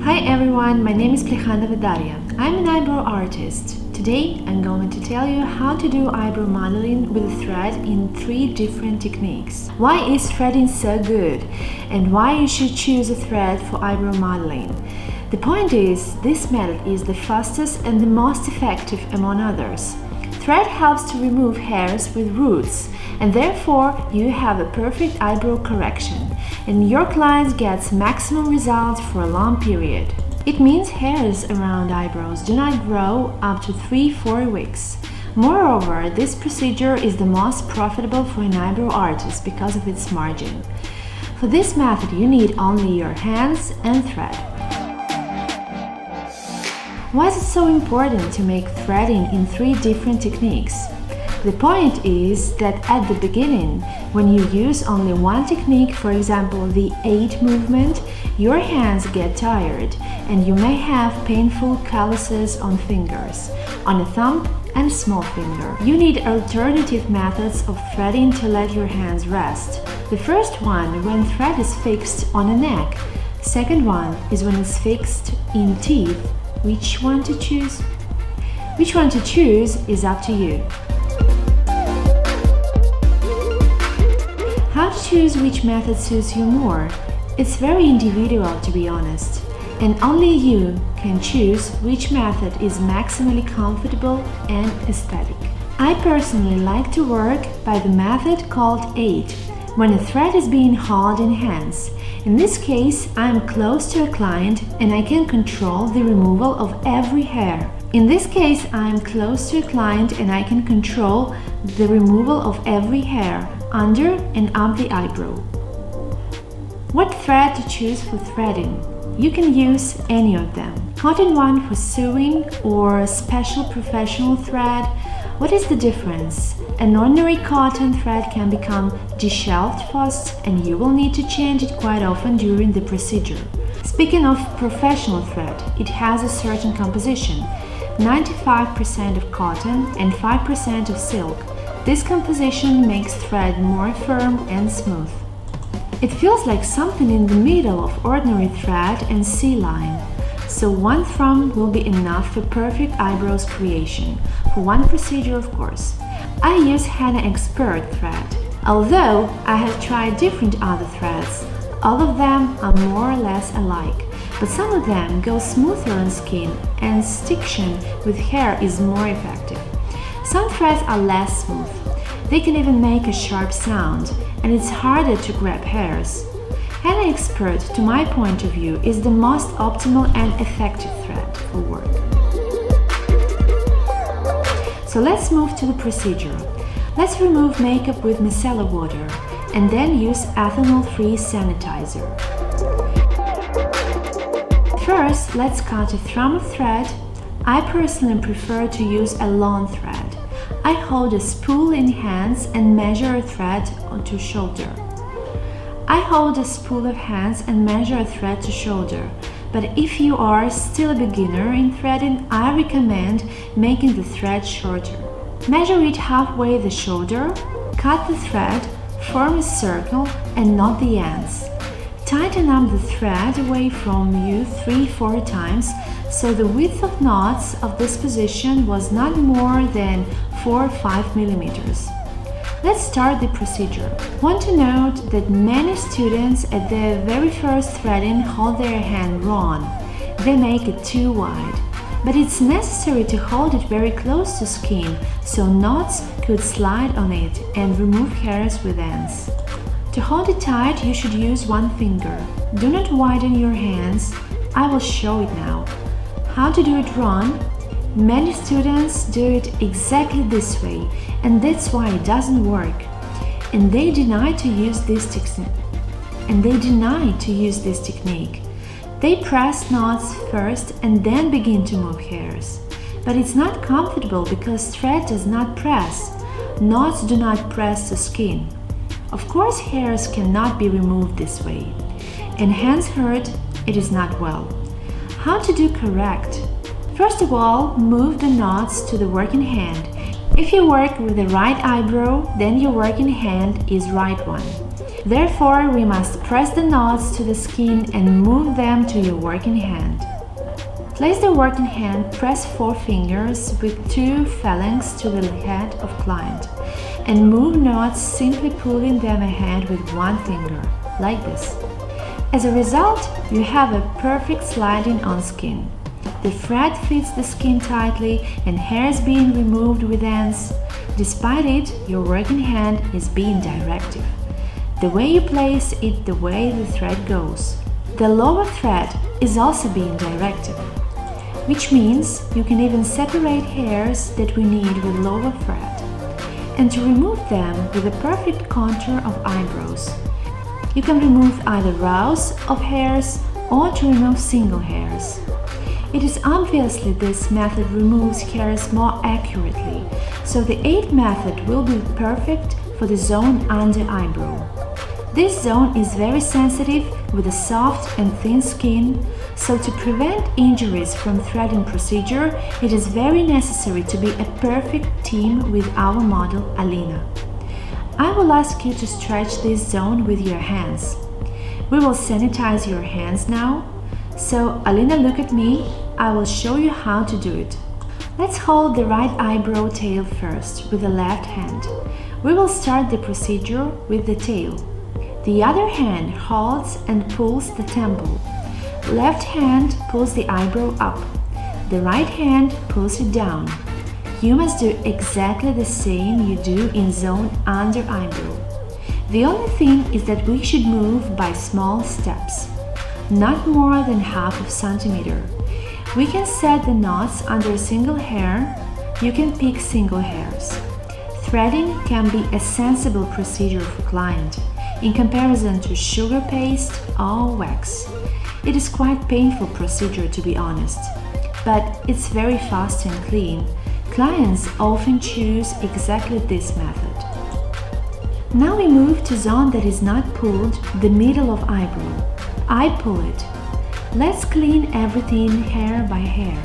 Hi everyone, my name is Daria. I'm an eyebrow artist. Today I'm going to tell you how to do eyebrow modeling with a thread in 3 different techniques. Why is threading so good? And why you should choose a thread for eyebrow modeling. The point is, this method is the fastest and the most effective among others. Thread helps to remove hairs with roots, and therefore you have a perfect eyebrow correction, and your client gets maximum results for a long period. It means hairs around eyebrows do not grow up to 3-4 weeks. Moreover, this procedure is the most profitable for an eyebrow artist because of its margin. For this method you need only your hands and thread. Why is it so important to make threading in 3 different techniques? The point is that at the beginning, when you use only one technique, for example the 8 movement, your hands get tired and you may have painful calluses on fingers, on a thumb and small finger. You need alternative methods of threading to let your hands rest. The first one when thread is fixed on a neck. Second one is when it's fixed in teeth. Which one to choose? Which one to choose is up to you. How to choose which method suits you more? It's very individual, to be honest, and only you can choose which method is maximally comfortable and aesthetic. I personally like to work by the method called 8, when a thread is being held in hands. In this case, I am close to a client and I can control the removal of every hair. In this case, I am close to a client and I can control the removal of every hair under and up the eyebrow. What thread to choose for threading? You can use any of them. Cotton one for sewing or special professional thread. What is the difference? An ordinary cotton thread can become disheveled fast and you will need to change it quite often during the procedure. Speaking of professional thread, it has a certain composition, 95% of cotton and 5% of silk. This composition makes thread more firm and smooth. It feels like something in the middle of ordinary thread and C-line. So 1 thumb will be enough for perfect eyebrows creation, for one procedure of course. I use Henna Expert thread. Although I have tried different other threads, all of them are more or less alike, but some of them go smoother on skin and stiction with hair is more effective. Some threads are less smooth. They can even make a sharp sound, and it's harder to grab hairs. Henna Expert, to my point of view, is the most optimal and effective thread for work. So let's move to the procedure. Let's remove makeup with micellar water and then use ethanol-free sanitizer. First, let's cut a thumb of thread. I personally prefer to use a long thread. I hold a spool in hands and measure a thread onto shoulder. I hold a spool of hands and measure a thread to shoulder, but if you are still a beginner in threading, I recommend making the thread shorter. Measure it halfway the shoulder, cut the thread, form a circle and knot the ends. Tighten up the thread away from you 3-4 times so the width of knots of this position was not more than 4 or 5 millimeters. Let's start the procedure. Want to note that many students at the very first threading hold their hand wrong. They make it too wide. But it's necessary to hold it very close to skin, so knots could slide on it and remove hairs with ends. To hold it tight, you should use one finger. Do not widen your hands. I will show it now. How to do it wrong? Many students do it exactly this way, and that's why it doesn't work. And they deny to use this technique. They press knots first and then begin to move hairs. But it's not comfortable because thread does not press. Knots do not press the skin. Of course, hairs cannot be removed this way. And hands hurt, it is not well. How to do correct? First of all, move the knots to the working hand. If you work with the right eyebrow, then your working hand is right one. Therefore, we must press the knots to the skin and move them to your working hand. Place the working hand, press 4 fingers with 2 phalanx to the head of client, and move knots, simply pulling them ahead with 1 finger, like this. As a result, you have a perfect sliding on skin. The thread fits the skin tightly and hair is being removed with ends. Despite it, your working hand is being directive. The way you place it, the way the thread goes. The lower thread is also being directive, which means you can even separate hairs that we need with lower thread, and to remove them with a perfect contour of eyebrows. You can remove either rows of hairs or to remove single hairs. It is obviously this method removes hairs more accurately, so the 8th method will be perfect for the zone under eyebrow. This zone is very sensitive with a soft and thin skin, so to prevent injuries from threading procedure, it is very necessary to be a perfect team with our model Alina. I will ask you to stretch this zone with your hands. We will sanitize your hands now. So, Alina, look at me. I will show you how to do it. Let's hold the right eyebrow tail first with the left hand. We will start the procedure with the tail. The other hand holds and pulls the temple. Left hand pulls the eyebrow up. The right hand pulls it down. You must do exactly the same you do in zone under eyebrow. The only thing is that we should move by small steps, not more than half of centimeter. We can set the knots under a single hair. You can pick single hairs. Threading can be a sensible procedure for client in comparison to sugar paste or wax. It is quite painful procedure, to be honest, but it's very fast and clean. Clients often choose exactly this method. Now we move to zone that is not pulled, the middle of eyebrow. I pull it. Let's clean everything hair by hair.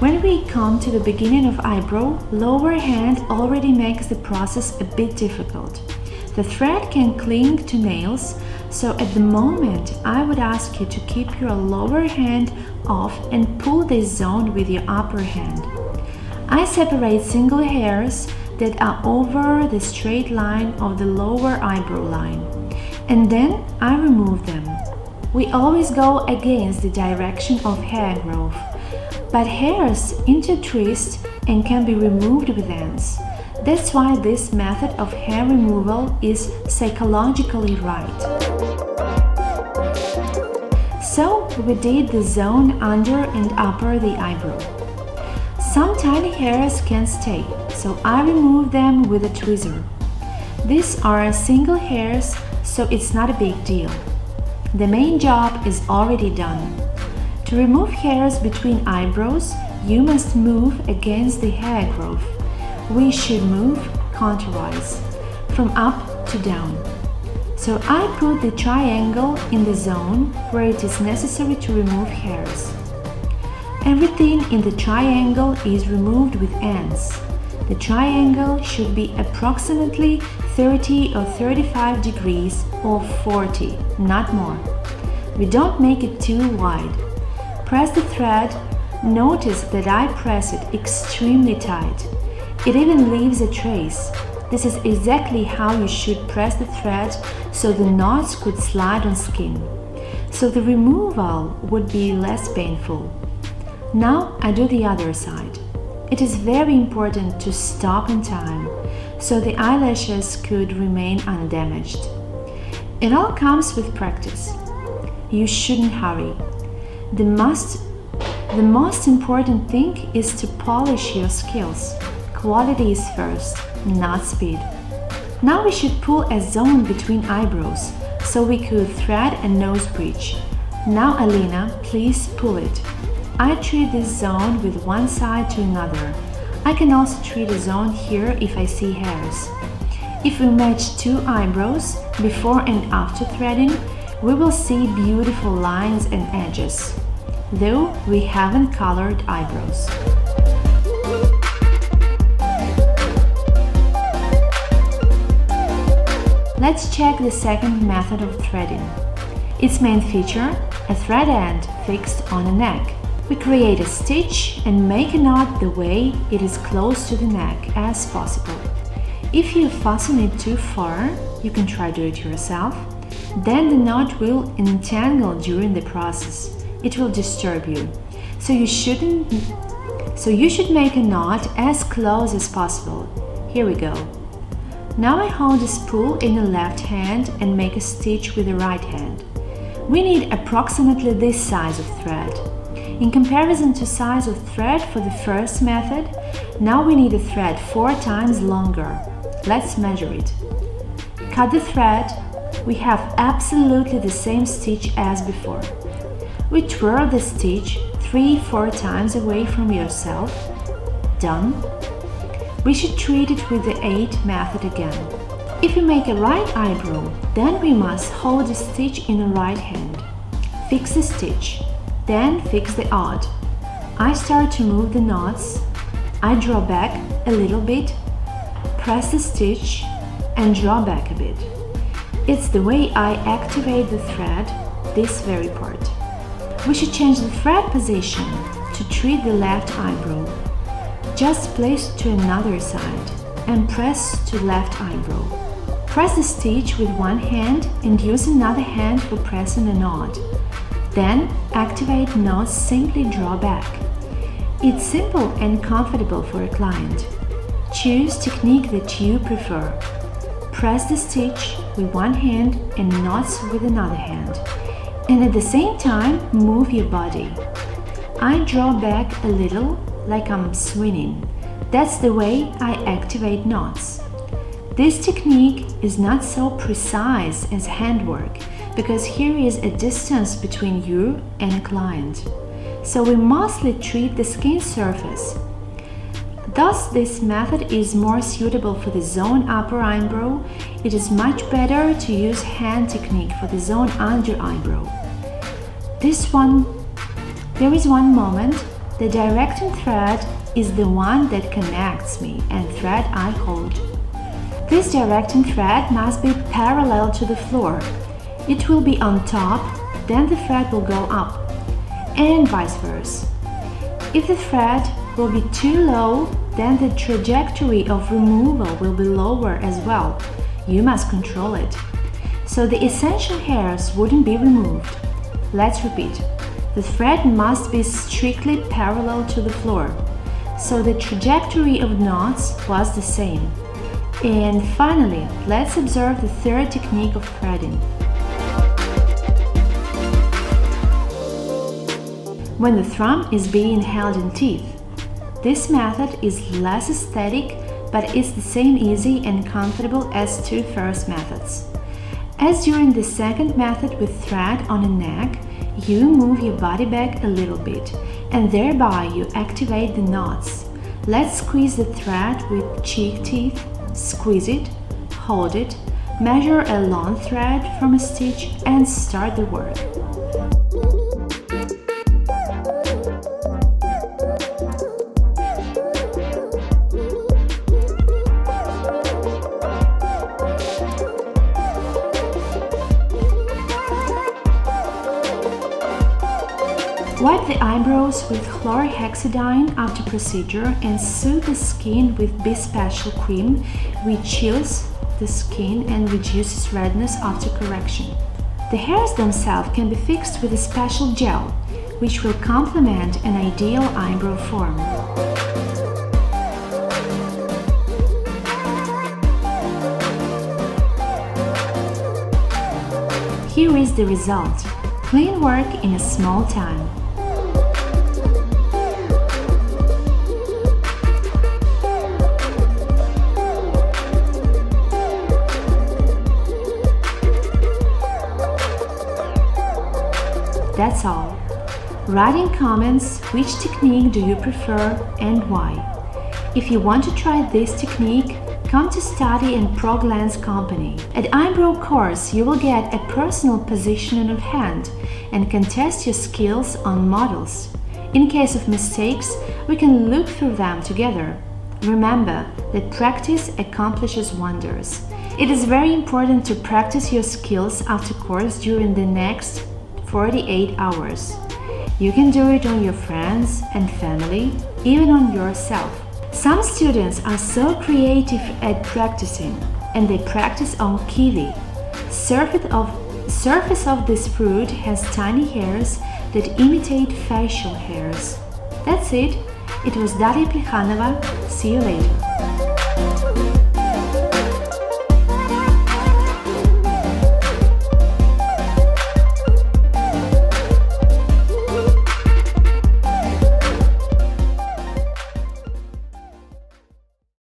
When we come to the beginning of eyebrow, lower hand already makes the process a bit difficult. The thread can cling to nails, so at the moment I would ask you to keep your lower hand off and pull this zone with your upper hand. I separate single hairs that are over the straight line of the lower eyebrow line, and then I remove them. We always go against the direction of hair growth, but hairs intertwist and can be removed with ends. That's why this method of hair removal is psychologically right. So we did the zone under and upper the eyebrow. Some tiny hairs can stay, so I remove them with a tweezer. These are single hairs, so it's not a big deal. The main job is already done. To remove hairs between eyebrows, you must move against the hair growth. We should move counterwise, from up to down. So I put the triangle in the zone where it is necessary to remove hairs. Everything in the triangle is removed with ends. The triangle should be approximately 30 or 35 degrees or 40, not more. We don't make it too wide. Press the thread. Notice that I press it extremely tight. It even leaves a trace. This is exactly how you should press the thread so the knots could slide on skin. So the removal would be less painful. Now I do the other side. It is very important to stop in time, so the eyelashes could remain undamaged. It all comes with practice. You shouldn't hurry. The most important thing is to polish your skills. Quality is first, not speed. Now we should pull a zone between eyebrows, so we could thread a nose bridge. Now Alina, please pull it. I treat this zone with one side to another. I can also treat a zone here if I see hairs. If we match two eyebrows before and after threading, we will see beautiful lines and edges, though we haven't colored eyebrows. Let's check the second method of threading. Its main feature, a thread end fixed on a neck. We create a stitch and make a knot the way it is close to the neck as possible. If you fasten it too far, you can try do it yourself, then the knot will entangle during the process. It will disturb you. So you should make a knot as close as possible. Here we go. Now I hold a spool in the left hand and make a stitch with the right hand. We need approximately this size of thread. In comparison to size of thread for the first method, now we need a thread 4 times longer. Let's measure it. Cut the thread. We have absolutely the same stitch as before. We twirl the stitch 3-4 times away from yourself. Done. We should treat it with the 8 method again. If we make a right eyebrow, then we must hold the stitch in the right hand. Fix the stitch, then fix the odd. I start to move the knots. I draw back a little bit, press the stitch, and draw back a bit. It's the way I activate the thread, this very part. We should change the thread position to treat the left eyebrow. Just place to another side and press to left eyebrow. Press the stitch with one hand and use another hand for pressing a knot. Then activate knots, simply draw back. It's simple and comfortable for a client. Choose technique that you prefer. Press the stitch with one hand and knots with another hand. And at the same time, move your body. I draw back a little, like I'm swinging. That's the way I activate knots. This technique is not so precise as handwork, because here is a distance between you and a client. So we mostly treat the skin surface. Thus, this method is more suitable for the zone upper eyebrow. It is much better to use hand technique for the zone under eyebrow. There is one moment. The directing thread is the one that connects me and thread I hold. This directing thread must be parallel to the floor. It will be on top, then the thread will go up, and vice versa. If the thread will be too low, then the trajectory of removal will be lower as well. You must control it. So the essential hairs wouldn't be removed. Let's repeat. The thread must be strictly parallel to the floor. So the trajectory of knots was the same. And finally, let's observe the third technique of threading. When the thumb is being held in teeth. This method is less aesthetic, but it's the same easy and comfortable as 2 first methods. As during the second method with thread on a neck, you move your body back a little bit, and thereby you activate the knots. Let's squeeze the thread with cheek teeth, squeeze it, hold it, measure a long thread from a stitch, and start the work. Wipe the eyebrows with chlorhexidine after procedure and soothe the skin with B-Special cream, which chills the skin and reduces redness after correction. The hairs themselves can be fixed with a special gel, which will complement an ideal eyebrow form. Here is the result. Clean work in a small time. That's all. Write in comments which technique do you prefer and why. If you want to try this technique, come to study in ProGlance Company. At Eyebrow course, you will get a personal positioning of hand and can test your skills on models. In case of mistakes, we can look through them together. Remember that practice accomplishes wonders. It is very important to practice your skills after course during the next 48 hours. You can do it on your friends and family, even on yourself. Some students are so creative at practicing, and they practice on kiwi. Surface of this fruit has tiny hairs that imitate facial hairs. That's it. It was Daria Plekhanova. See you later.